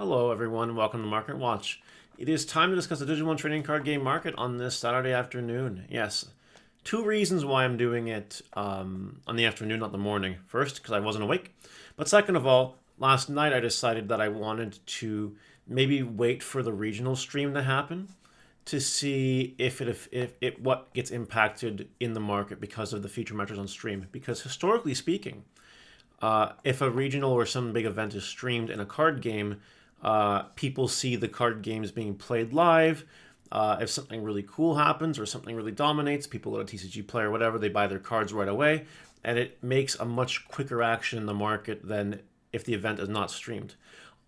Hello everyone, welcome to Market Watch. It is time to discuss the Digimon trading card game market on this Saturday afternoon. Yes, two reasons why I'm doing it on the afternoon, not the morning. First, because I wasn't awake. But second of all, last night I decided that I wanted to maybe wait for the regional stream to happen to see if what gets impacted in the market because of the feature metrics on stream. Because historically speaking, if a regional or some big event is streamed in a card game, people see the card games being played live. If something really cool happens or something really dominates, people go to TCG Play or whatever, they buy their cards right away, and it makes a much quicker action in the market than if the event is not streamed.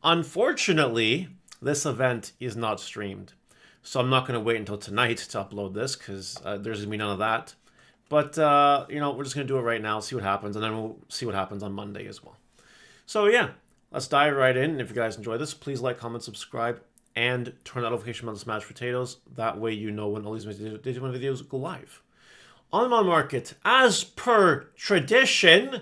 Unfortunately, this event is not streamed. So I'm not going to wait until tonight to upload this because there's going to be none of that. But, we're just going to do it right now, see what happens, and then we'll see what happens on Monday as well. So, yeah, let's dive right in. If you guys enjoy this, please like, comment, subscribe, and turn the notification bell to smash potatoes. That way you know when all these Digimon videos go live. On the market, as per tradition,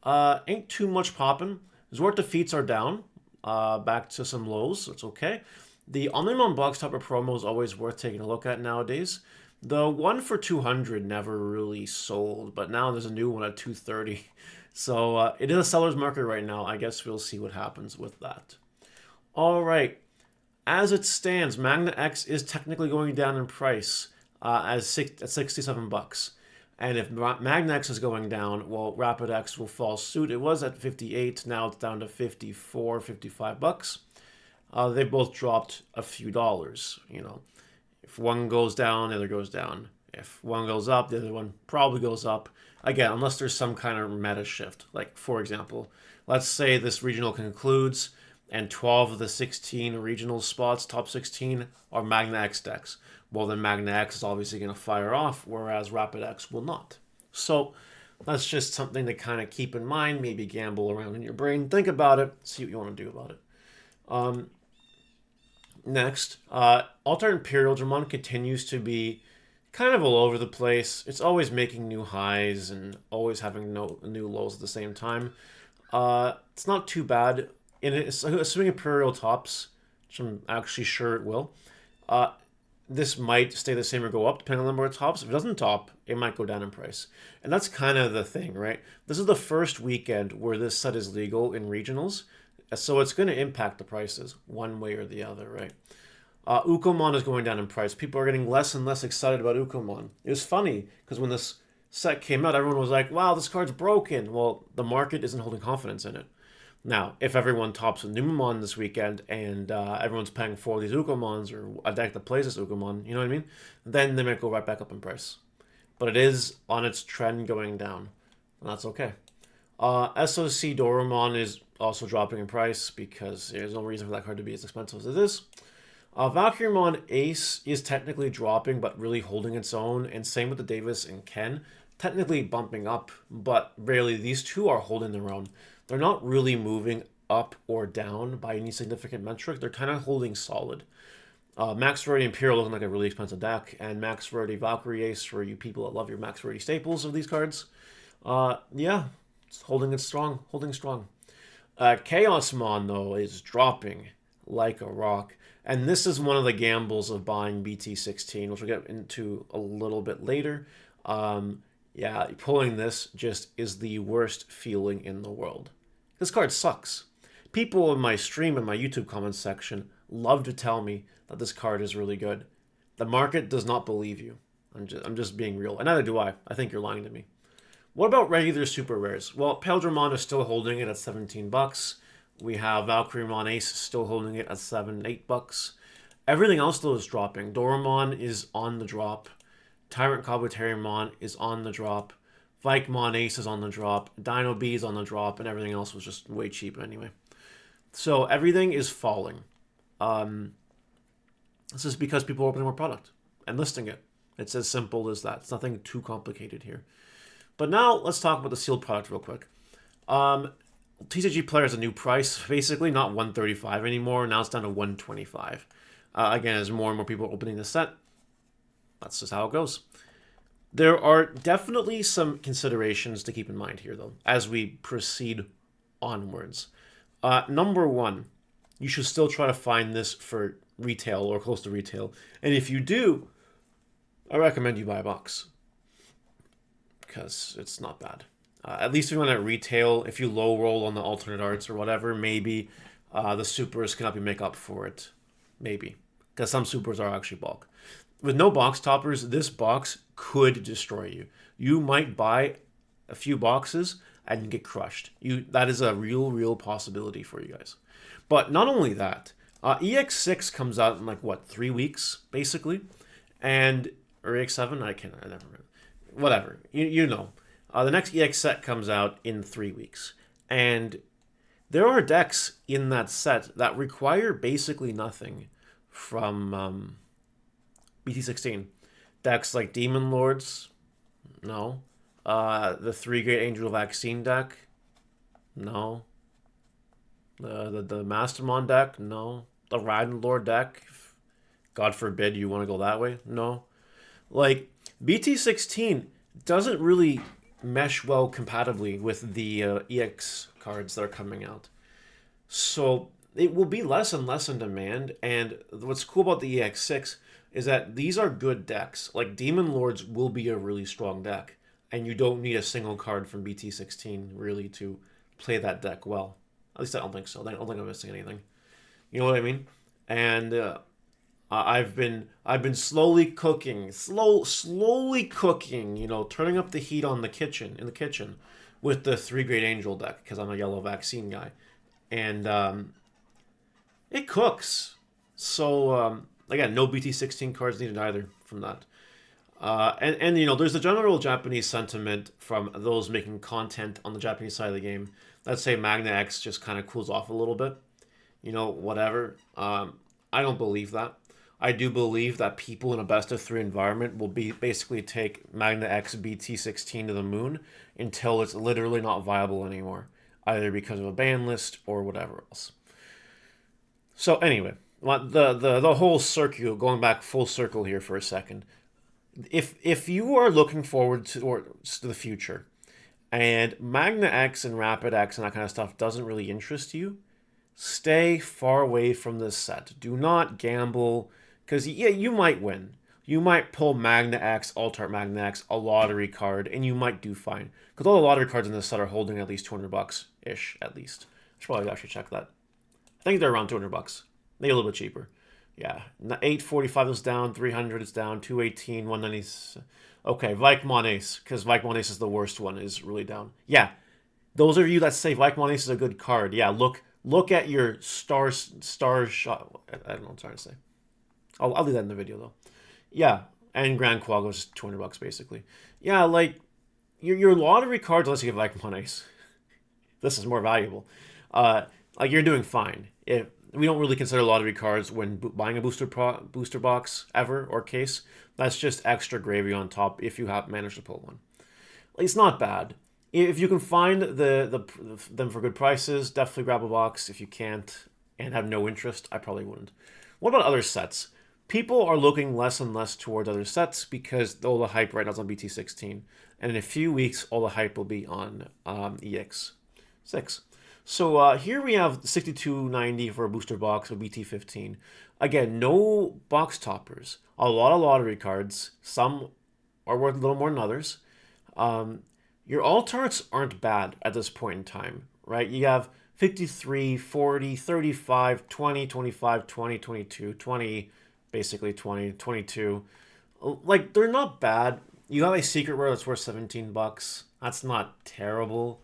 ain't too much popping. Zort defeats are down, back to some lows, so it's okay. The Omnimon box topper promo is always worth taking a look at nowadays. The one for 200 never really sold, but now there's a new one at 230. So it is a seller's market right now. I guess we'll see what happens with that. All right. As it stands, Magna X is technically going down in price at 67 bucks. And if Magna X is going down, well, Rapid X will fall suit. It was at 58, now it's down to 54, 55 bucks. They both dropped a few dollars, If one goes down, the other goes down. If one goes up, the other one probably goes up. Again, unless there's some kind of meta shift. Like, for example, let's say this regional concludes and 12 of the 16 regional spots, top 16, are Magna X decks. Well, then Magna X is obviously going to fire off, whereas Rapid X will not. So that's just something to kind of keep in mind, maybe gamble around in your brain. Think about it, see what you want to do about it. Next, Altar Imperial Digimon continues to be kind of all over the place. It's always making new highs and always having new lows at the same time. It's not too bad. Assuming Imperial tops, which I'm actually sure it will, this might stay the same or go up depending on the number of tops. If it doesn't top, it might go down in price. And that's kind of the thing, right? This is the first weekend where this set is legal in regionals. So it's going to impact the prices one way or the other, right? Ukomon is going down in price. People are getting less and less excited about Ukomon. It was funny because when this set came out, everyone was like, wow, this card's broken. Well, the market isn't holding confidence in it. Now, if everyone tops with Numemon this weekend and everyone's paying for these Ukomons or a deck that plays this Ukomon, you know what I mean? Then they might go right back up in price. But it is on its trend going down. And that's okay. SOC Dorumon is also dropping in price because there's no reason for that card to be as expensive as it is. Valkyriemon Ace is technically dropping but really holding its own, and same with the Davis and Ken. Technically bumping up, but really these two are holding their own. They're not really moving up or down by any significant metric. They're kind of holding solid. Max Rarity Imperial looking like a really expensive deck, and Max Rarity Valkyrie Ace for you people that love your Max Rarity staples of these cards. Yeah, it's holding it strong, holding strong. Chaosmon, though, is dropping like a rock. And this is one of the gambles of buying BT16, which we'll get into a little bit later. Yeah, pulling this just is the worst feeling in the world. This card sucks. People in my stream and my YouTube comments section love to tell me that this card is really good. The market does not believe you. I'm just being real. And neither do I. I think you're lying to me. What about regular super rares? Well, Paildramon is still holding it at 17 bucks. We have Valkyriemon Ace still holding it at 8 bucks. Everything else, though, is dropping. Dorumon is on the drop. Tyrant Kabuterimon is on the drop. Vikemon Ace is on the drop. Dino B is on the drop. And everything else was just way cheap anyway. So everything is falling. This is because people are opening more product and listing it. It's as simple as that. It's nothing too complicated here. But now let's talk about the sealed product real quick. TCG Player is a new price, basically not 135 anymore. Now it's down to 125. Again, as more and more people are opening the set, that's just how it goes. There are definitely some considerations to keep in mind here, though, as we proceed onwards. Number one, you should still try to find this for retail or close to retail. And if you do, I recommend you buy a box because it's not bad. At least if you want at retail, if you low roll on the alternate arts or whatever, maybe the supers can help you make up for it. Maybe. Because some supers are actually bulk. With no box toppers, this box could destroy you. You might buy a few boxes and get crushed. That is a real possibility for you guys. But not only that, EX6 comes out in like what, 3 weeks basically, and or EX7, I never remember. Whatever, you know. The next EX set comes out in 3 weeks, and there are decks in that set that require basically nothing from BT16. Decks like Demon Lords, no. The 3 Great Angel Vaccine deck, no. The Mastermon deck, no. The Raiden Lord deck, God forbid you want to go that way, no. Like, BT16 doesn't really mesh well compatibly with the EX cards that are coming out. So it will be less and less in demand, and what's cool about the EX6 is that these are good decks. Like, Demon Lords will be a really strong deck, and you don't need a single card from BT16 really to play that deck well. At least I don't think so. I don't think I'm missing anything. You know what I mean? And I've been slowly cooking, slowly cooking. You know, turning up the heat in the kitchen, with the 3 Great Angel deck because I'm a yellow vaccine guy, and it cooks. So again, no BT16 cards needed either from that. And you know, there's the general Japanese sentiment from those making content on the Japanese side of the game. Let's say Magna X just kind of cools off a little bit. You know, whatever. I don't believe that. I do believe that people in a best of 3 environment will basically take Magna X BT16 to the moon until it's literally not viable anymore, either because of a ban list or whatever else. So anyway, the whole circle, going back full circle here for a second. If you are looking forward to the future, and Magna X and Rapid X and that kind of stuff doesn't really interest you, stay far away from this set. Do not gamble, because yeah, you might win. You might pull Magna X, Altart Magna X, a lottery card, and you might do fine. Because all the lottery cards in this set are holding at least $200-ish, at least. I should probably actually check that. I think they're around $200. Maybe a little bit cheaper. Yeah, 845 is down, 300 is down, 218, 190. Okay, Vikemon Ace, because Vikemon Ace is the worst one, is really down. Yeah, those of you that say Vikemon Ace is a good card, yeah, look at your star shot. I don't know what I'm trying to say. I'll leave that in the video though. Yeah, and Grand Quagga is $200 basically. Yeah, like your lottery cards, unless you get Vikemon Ace, this is more valuable. Like you're doing fine. We don't really consider lottery cards when buying a booster box ever or case. That's just extra gravy on top if you have managed to pull one. It's not bad. If you can find them for good prices, definitely grab a box. If you can't and have no interest, I probably wouldn't. What about other sets? People are looking less and less towards other sets because all the hype right now is on BT16. And in a few weeks, all the hype will be on EX6. So here we have $62.90 for a booster box with BT15. Again, no box toppers. A lot of lottery cards. Some are worth a little more than others. Your altarts aren't bad at this point in time, right? You have 53, 40, 35, 20, 25, 20, 22, 20, basically 20, 22. Like, they're not bad. You have a secret rare that's worth $17. That's not terrible.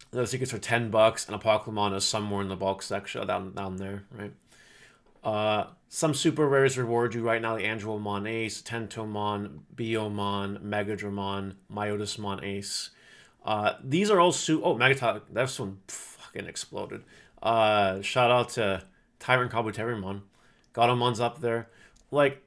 The secrets are $10, and a Pokemon is somewhere in the bulk section down there, right? Some super rares reward you right now: the Angelomon Ace, Tentomon, Biomon, Megadramon, Myotismon Ace. These are all Megaton. This one fucking exploded. Shout out to Tyrant Kabuterimon. Gotomon's up there. Like,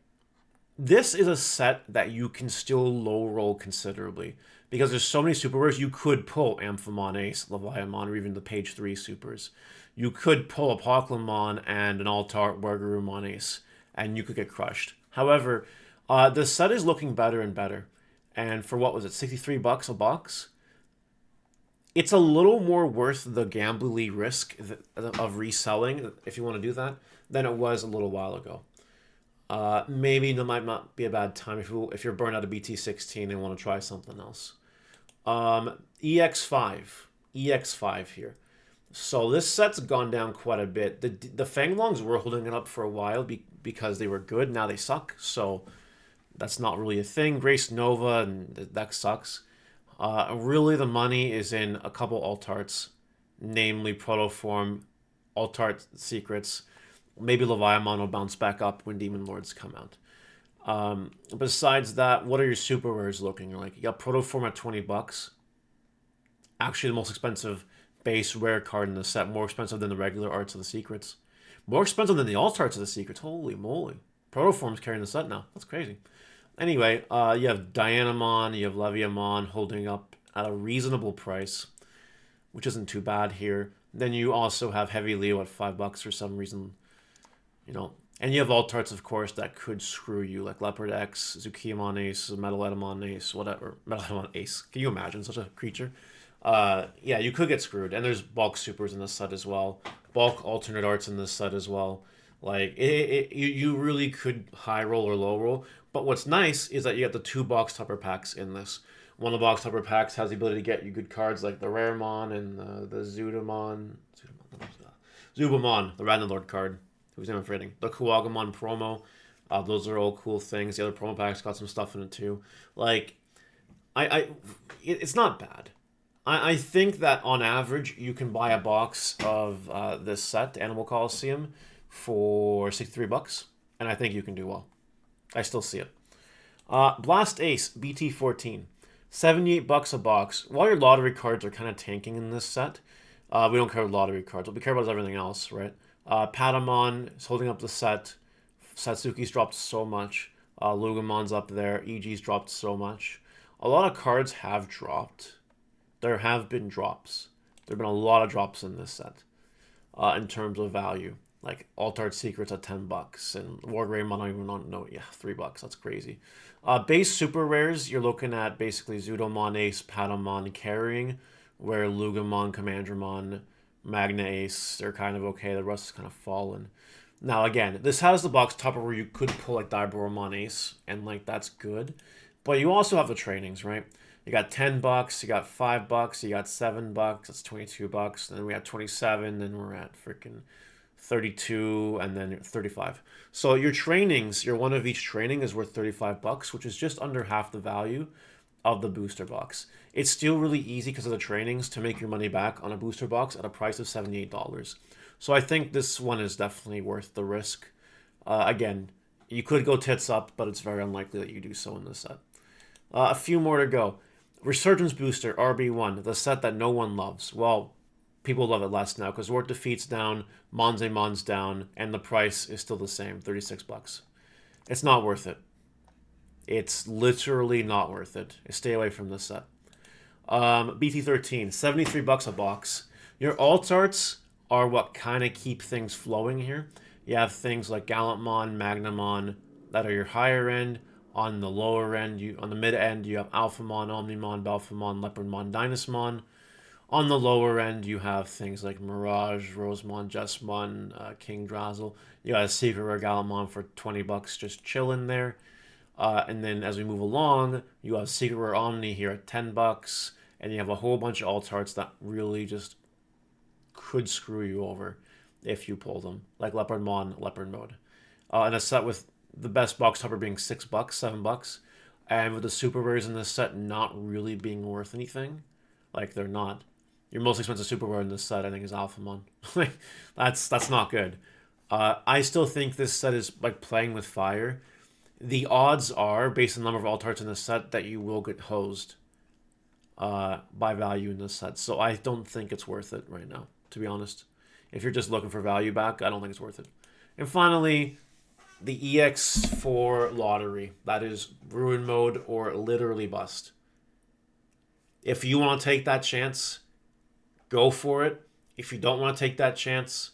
this is a set that you can still low roll considerably. Because there's so many super rares, you could pull Amphimon Ace, Leviamon, or even the page 3 supers. You could pull a Pokemon and an Altart Wargarumon Ace, and you could get crushed. However, the set is looking better and better. And for what was it, $63 a box? It's a little more worth the gambly risk of reselling, if you want to do that, than it was a little while ago. Maybe that might not be a bad time if you're burned out of BT16 and want to try something else. EX5. EX5 here. So this set's gone down quite a bit. The Fanglongs were holding it up for a while because they were good. Now they suck, so that's not really a thing. Grace Nova, and that sucks. Really, the money is in a couple alt arts, namely Protoform, alt art secrets. Maybe Leviathan will bounce back up when Demon Lords come out. Besides that, what are your super rares looking like? You got Protoform at $20. Actually, the most expensive base rare card in the set. More expensive than the regular arts of the secrets. More expensive than the alt arts of the secrets. Holy moly. Protoform's carrying the set now. That's crazy. Anyway, you have Dianamon, you have Leviamon holding up at a reasonable price, which isn't too bad here. Then you also have Heavy Leo at $5 for some reason, you know. And you have alt arts, of course, that could screw you, like Leopard X, Zukiamon Ace, Metal Etamon Ace, whatever. Metal Etamon Ace. Can you imagine such a creature? Yeah, you could get screwed. And there's bulk supers in this set as well. Bulk alternate arts in this set as well. Like, you really could high roll or low roll. But what's nice is that you get the 2 box topper packs in this. One of the box topper packs has the ability to get you good cards like the Raremon and the Zubamon, the Random Lord card, whose name I'm forgetting. The Kuwagamon promo. Those are all cool things. The other promo packs got some stuff in it too. Like, it's not bad. I think that on average you can buy a box of this set, Animal Coliseum, for $63, and I think you can do well. I still see it. Blast Ace BT14, $78 a box. While your lottery cards are kind of tanking in this set, we don't care about lottery cards. What we care about is everything else, right? Patamon is holding up the set. Satsuki's dropped so much. Lugamon's up there. EG's dropped so much. A lot of cards have dropped. There have been drops. There have been a lot of drops in this set in terms of value. Like Alt-Art Secrets at $10, and Wargreymon, I don't even know. Yeah, $3. That's crazy. Base super rares, you're looking at basically Zudomon Ace, Patamon carrying, where Lugamon, Commandramon, Magna Ace, they're kind of okay. The rest is kind of fallen. Now, again, this has the box topper where you could pull like Diboromon Ace, and like that's good. But you also have the trainings, right? You got $10, you got $5, you got $7, that's $22. Then we have 27, then we're at freaking 32, and then 35. So your trainings, your one of each training is worth $35, which is just under half the value of the booster box. It's still really easy because of the trainings to make your money back on a booster box at a price of $78. So I think this one is definitely worth the risk. Again, you could go tits up, but it's very unlikely that you do so in this set. A few more to go. Resurgence Booster, RB1, the set that no one loves. Well, people love it less now because Wart Defeat's down, Mon's down, and the price is still the same, $36. It's not worth it. It's literally not worth it. Stay away from this set. BT13, $73 a box. Your alt arts are what kind of keep things flowing here. You have things like Gallantmon, Magnamon that are your higher end. On the lower end, on the mid end, you have Alphamon, Omnimon, Belphamon, Leopardmon, Dynasmon. On the lower end, you have things like Mirage, Rosemon, Jessmon, King Drazzle. You got a Secret Rare Gallantmon for $20 just chilling there. And then as we move along, you have Secret Rare Omni here at $10. And you have a whole bunch of alt arts that really just could screw you over if you pull them. Like Leopardmon, Leopard Mode. And a set with the best box topper being $6, $7. And with the super rares in this set not really being worth anything. Like, they're not. Your most expensive super rare in this set, I think, is Alphamon. Like, that's not good. I still think this set is like playing with fire. The odds are, based on the number of alt arts in this set, that you will get hosed by value in this set. So I don't think it's worth it right now, to be honest. If you're just looking for value back, I don't think it's worth it. And finally, the EX4 lottery. That is Ruin Mode or literally bust. If you want to take that chance, go for it. If you don't want to take that chance,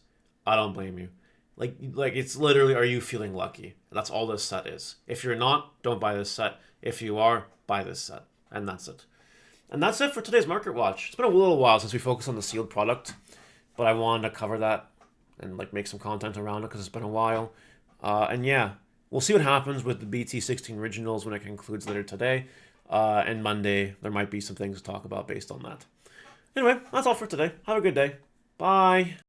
I don't blame you. Like it's literally, are you feeling lucky? That's all this set is. If you're not, don't buy this set. If you are, buy this set. And that's it. And that's it for today's Market Watch. It's been a little while since we focused on the sealed product, but I wanted to cover that and like make some content around it because it's been a while. And yeah, we'll see what happens with the BT16 originals when it concludes later today. And Monday, there might be some things to talk about based on that. Anyway, that's all for today. Have a good day. Bye.